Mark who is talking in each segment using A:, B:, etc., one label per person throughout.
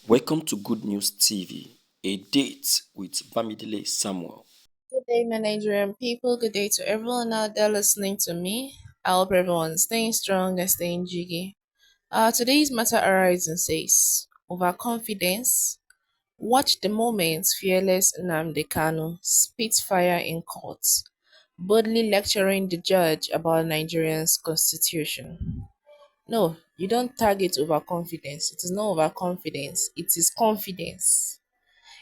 A: Welcome to Good News TV, a date with Bamidele Samuel.
B: Good day, my Nigerian people. Good day to everyone out there listening to me. I hope everyone's staying strong and staying jiggy. Today's matter arises and says, overconfidence. Watch the moment fearless Nnamdi Kanu spits fire in court, boldly lecturing the judge about Nigeria's constitution. No, you don't target overconfidence. It is not overconfidence. It is confidence.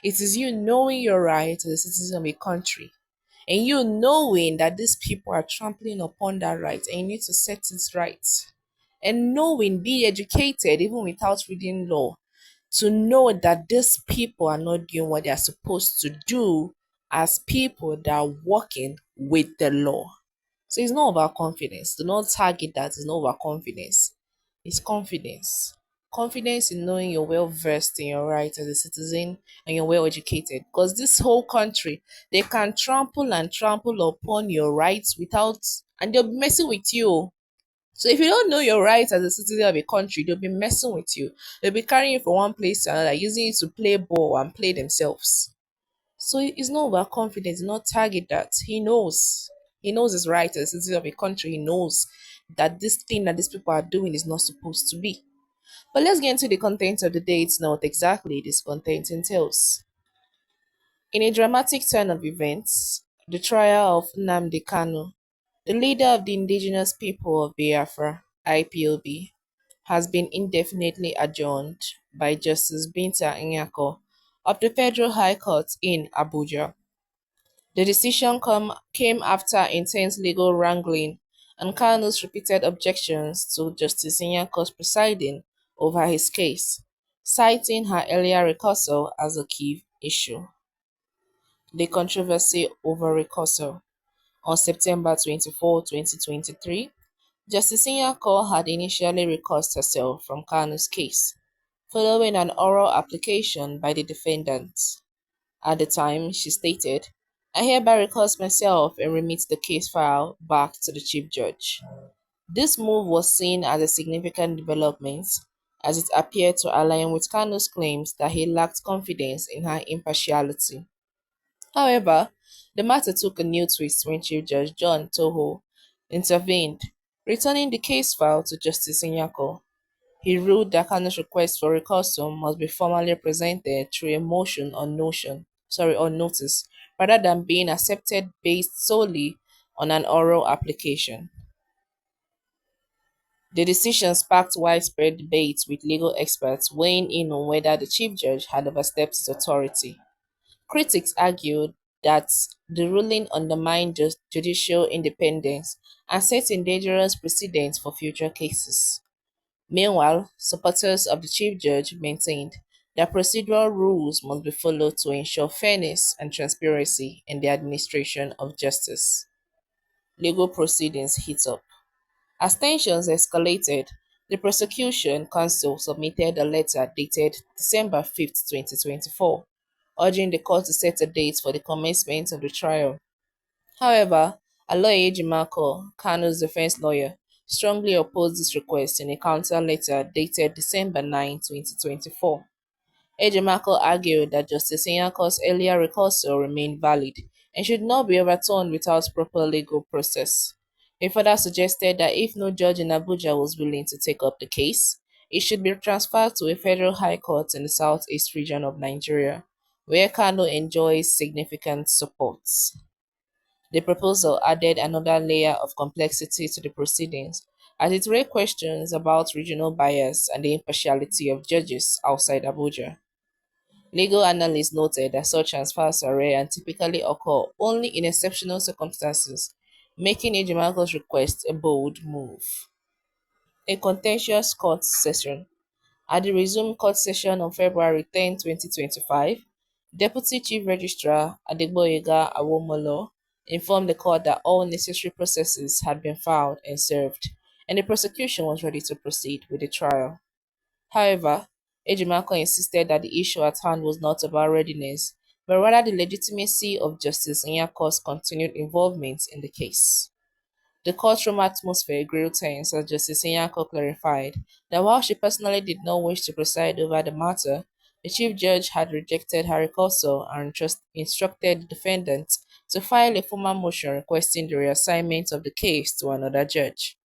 B: It is you knowing your right as a citizen of a country and you knowing that these people are trampling upon that right and you need to set it right. And knowing, be educated even without reading law, to know that these people are not doing what they are supposed to do as people that are working with the law. So it's not about confidence. Do not target that. It's not about confidence. It's confidence. Confidence in knowing you're well versed in your rights as a citizen and you're well educated. Because this whole country, they can trample and trample upon your rights without, and they'll be messing with you. So if you don't know your rights as a citizen of a country, they'll be messing with you. They'll be carrying you from one place to another, using you to play ball and play themselves. So it's not about confidence, not target that. He knows. He knows his right as a citizen of a country. He knows that this thing that these people are doing is not supposed to be. But let's get into the content of the day. It's not what exactly this content entails. In a dramatic turn of events, the trial of Nnamdi Kanu, the leader of the indigenous people of Biafra, IPOB, has been indefinitely adjourned by Justice Binta Nyako of the Federal High Court in Abuja. The decision came after intense legal wrangling and Kanus repeated objections to Justice Nyako's presiding over his case, citing her earlier recusal as a key issue. The controversy over recusal. On September 24, 2023, Justice Nyako had initially recused herself from Kanu's case, following an oral application by the defendant. At the time, she stated, I hereby recuse myself and remit the case file back to the Chief Judge. This move was seen as a significant development as it appeared to align with Kanu's claims that he lacked confidence in her impartiality. However, the matter took a new twist when Chief Judge John Toho intervened, returning the case file to Justice Nyako. He ruled that Kanu's request for recusal must be formally presented through a motion on notice, rather than being accepted based solely on an oral application. The decision sparked widespread debate with legal experts weighing in on whether the chief judge had overstepped his authority. Critics argued that the ruling undermined judicial independence and set a dangerous precedent for future cases. Meanwhile, supporters of the chief judge maintained that procedural rules must be followed to ensure fairness and transparency in the administration of justice. Legal proceedings heat up. As tensions escalated, the prosecution counsel submitted a letter dated December 5th, 2024, urging the court to set a date for the commencement of the trial. However, Aloy Ejimako, Kanu's defense lawyer, strongly opposed this request in a counter letter dated December 9, 2024. Ejimako argued that Justice Nyako's earlier recusal remained valid and should not be overturned without proper legal process. He further suggested that if no judge in Abuja was willing to take up the case, it should be transferred to a federal high court in the southeast region of Nigeria, where Kanu enjoys significant support. The proposal added another layer of complexity to the proceedings, as it raised questions about regional bias and the impartiality of judges outside Abuja. Legal analysts noted that such transfers are rare and typically occur only in exceptional circumstances, making Ejimako's request a bold move. A contentious court session. At the resumed court session on February 10, 2025, Deputy Chief Registrar Adegboyega Awomolo informed the court that all necessary processes had been filed and served, and the prosecution was ready to proceed with the trial. However, Ejimako insisted that the issue at hand was not about readiness, but rather the legitimacy of Justice Nyako's continued involvement in the case. The courtroom atmosphere grew tense as Justice Nyako clarified that while she personally did not wish to preside over the matter, The chief judge had rejected her recusal and instructed the defendant to file a formal motion requesting the reassignment of the case to another judge.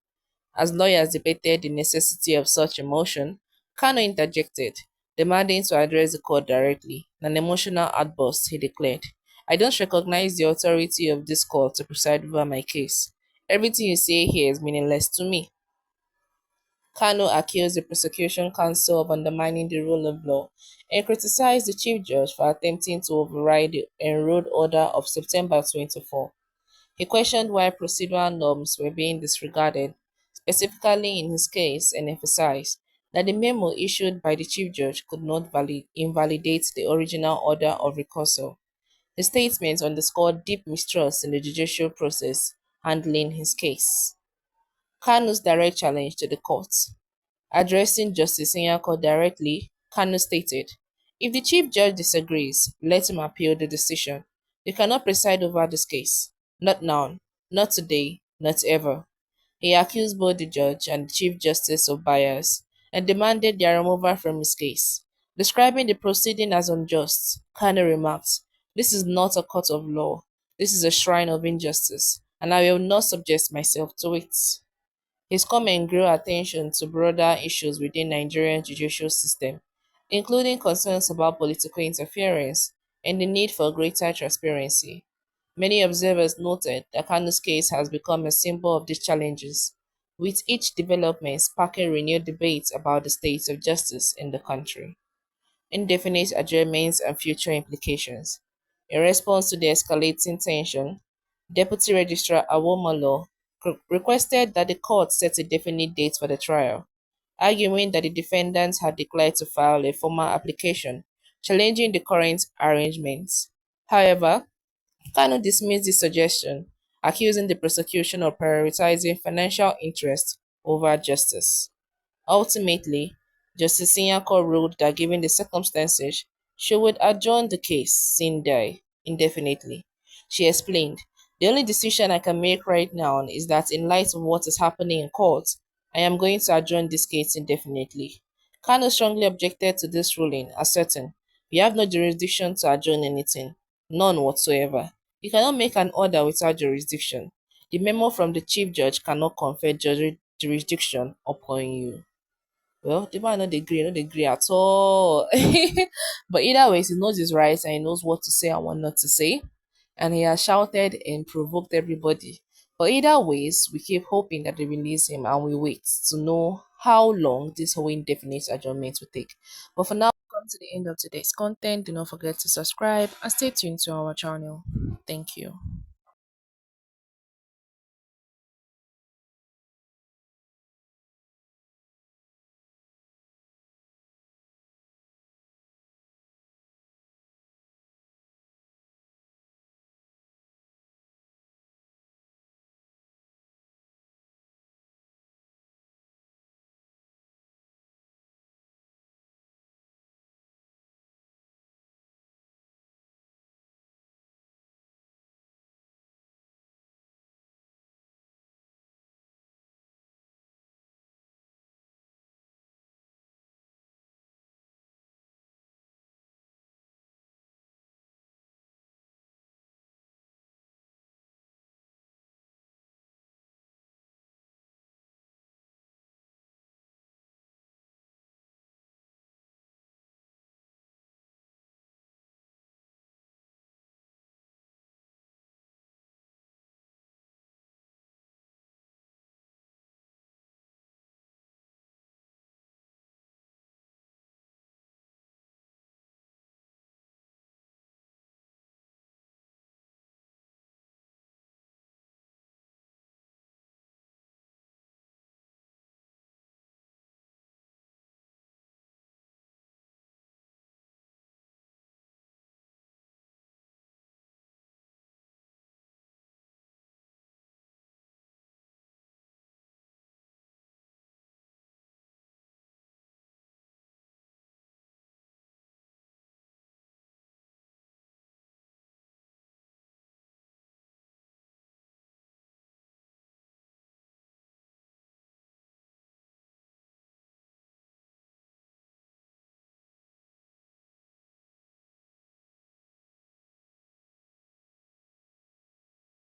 B: As lawyers debated the necessity of such a motion, Kanu interjected, demanding to address the court directly. In an emotional outburst, he declared, "I don't recognize the authority of this court to preside over my case. Everything you say here is meaningless to me." Kanu accused the prosecution counsel of undermining the rule of law and criticized the chief judge for attempting to override the enrolled order of September 24. He questioned why procedural norms were being disregarded, specifically in his case, and emphasized that the memo issued by the chief judge could not invalidate the original order of recusal. The statement underscored deep mistrust in the judicial process handling his case. Kanu's direct challenge to the court. Addressing Justice Nyako directly, Kanu stated, "If the Chief Judge disagrees, let him appeal the decision. You cannot preside over this case. Not now, not today, not ever." He accused both the judge and the Chief Justice of bias and demanded their removal from his case. Describing the proceeding as unjust, Kanu remarked, "This is not a court of law. This is a shrine of injustice, and I will not subject myself to it." His comment drew attention to broader issues within Nigerian judicial system, including concerns about political interference and the need for greater transparency. Many observers noted that Kanu's case has become a symbol of these challenges, with each development sparking renewed debates about the state of justice in the country. Indefinite adjournments and future implications. In response to the escalating tension, Deputy Registrar Awomolo requested that the court set a definite date for the trial, arguing that the defendants had declined to file a formal application challenging the current arrangements. However, Kanu dismissed the suggestion, accusing the prosecution of prioritizing financial interests over justice. Ultimately, Justice Nyako ruled that given the circumstances, she would adjourn the case sine die indefinitely. She explained, "The only decision I can make right now is that in light of what is happening in court, I am going to adjourn this case indefinitely." Kano strongly objected to this ruling, asserting, "We have no jurisdiction to adjourn anything, none whatsoever. You cannot make an order without jurisdiction. The memo from the chief judge cannot confer jurisdiction upon you." Well, the man not agree, not agree at all. But either way, he knows his rights and he knows what to say and what not to say. And he has shouted and provoked everybody. But either ways, we keep hoping that they release him and we wait to know how long this whole indefinite adjournment will take. But for now, we've come to the end of today's content. Do not forget to subscribe and stay tuned to our channel. Thank you.